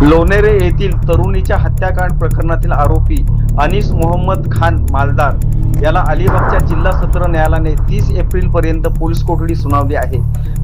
लोणेरे येथील तरुणीच्या हत्याकांड प्रकरणातील आरोपी अनीस मोहम्मद खान मालदार याला अलिबागच्या जिल्हा सत्र न्यायालयाने 30 एप्रिल पर्यंत पोलीस कोठडी सुनावली आहे।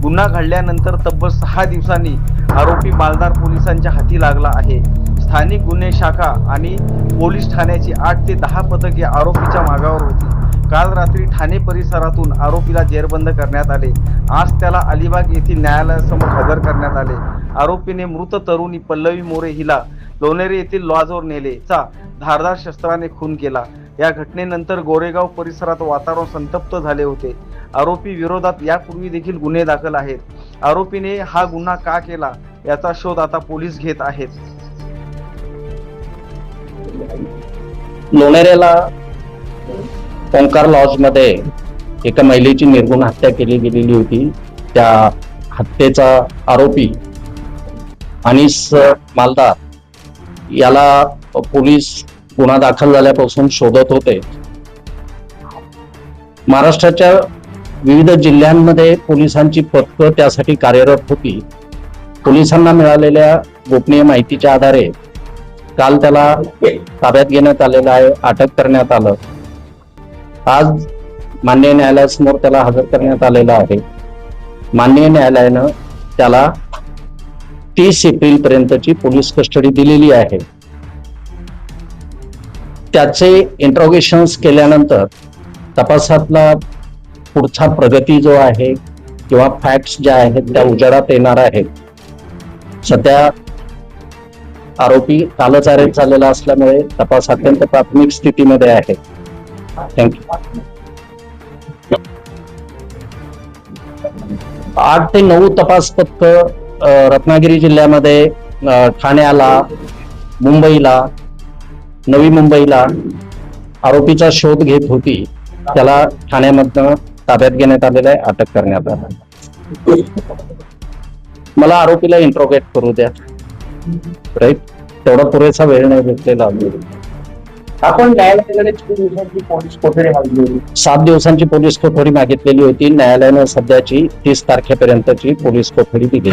गुन्हा घडल्यानंतर तब्बल 6 दिवसांनी आरोपी मालदार पोलिसांच्या हाती लागला आहे। स्थानिक गुन्हे शाखा आणि पोलीस ठाण्याची 8 ते 10 पथके आरोपीच्या मागावर होती। काल रात्री ठाणे परिसरातून आरोपीला जेरबंद करण्यात आले। आज त्याला अलिबाग येथील न्यायालयासमोर हजर करण्यात आले। आरोपीने मृत तरुणी पल्लवी मोरे हिला लोणेरे येथील लॉजवर नेलेचा धारदार शस्त्राने खून केला। या घटनेनंतर गोरेगाव परिसरात वातावरण संतप्त झाले होते। आरोपी विरोधात यापूर्वी देखील गुन्हे दाखल आहेत। आरोपीने हा गुन्हा का केला याचा शोध आता पोलीस घेत आहेत। लोणेरेला ओंकार लॉज मध्ये एका महिलेची निर्गुण हत्या केली गेलेली होती। त्या हत्येचा आरोपी अनीस मालदार याला पोलीस गुन्हा दाखल झाल्यापासून शोधत होते। महाराष्ट्राच्या विविध जिल्ह्यांमध्ये पोलिसांची पथकं त्यासाठी कार्यरत होती। पोलिसांना मिळालेल्या गोपनीय माहितीच्या आधारे काल त्याला ताब्यात घेण्यात आलेलं आहे, अटक करण्यात आलं। आज माननीय न्यायालयासमोर त्याला हजर करण्यात आलेला आहे। माननीय न्यायालयानं त्याला 30 एप्रिल पर्यंतची पोलीस कस्टडी दिलेली आहे। त्याचे इंट्रोगेशन्स केल्यानंतर तपासातला पुढचा प्रगती जो आहे किंवा फॅक्ट्स ज्या आहेत त्या उजेडात येणार आहेत। सध्या आरोपी कालच अरेस्ट झालेला असल्यामुळे तपास अत्यंत प्राथमिक स्थितीमध्ये आहे। थँक्यू। 8 ते 9 तपास पथक रत्नागिरी जिल्ह्यामध्ये ठाण्याला, मुंबईला, नवी मुंबईला आरोपीचा शोध घेत होती। त्याला ठाण्यामधनं ताब्यात घेण्यात आलेला आहे, अटक करण्यात आला। मला आरोपीला इंट्रोगेट करू द्या, राईट? तेवढा पुरेसा वेळ नाही भेटलेला। आपण न्यायालयाकडे 6 दिवसांची पोलीस कोठडी मागली होती। 7 दिवसांची पोलीस कोठडी मागितलेली होती। न्यायालयानं सध्याची 30 तारखेपर्यंतची पोलीस कोठडी दिली।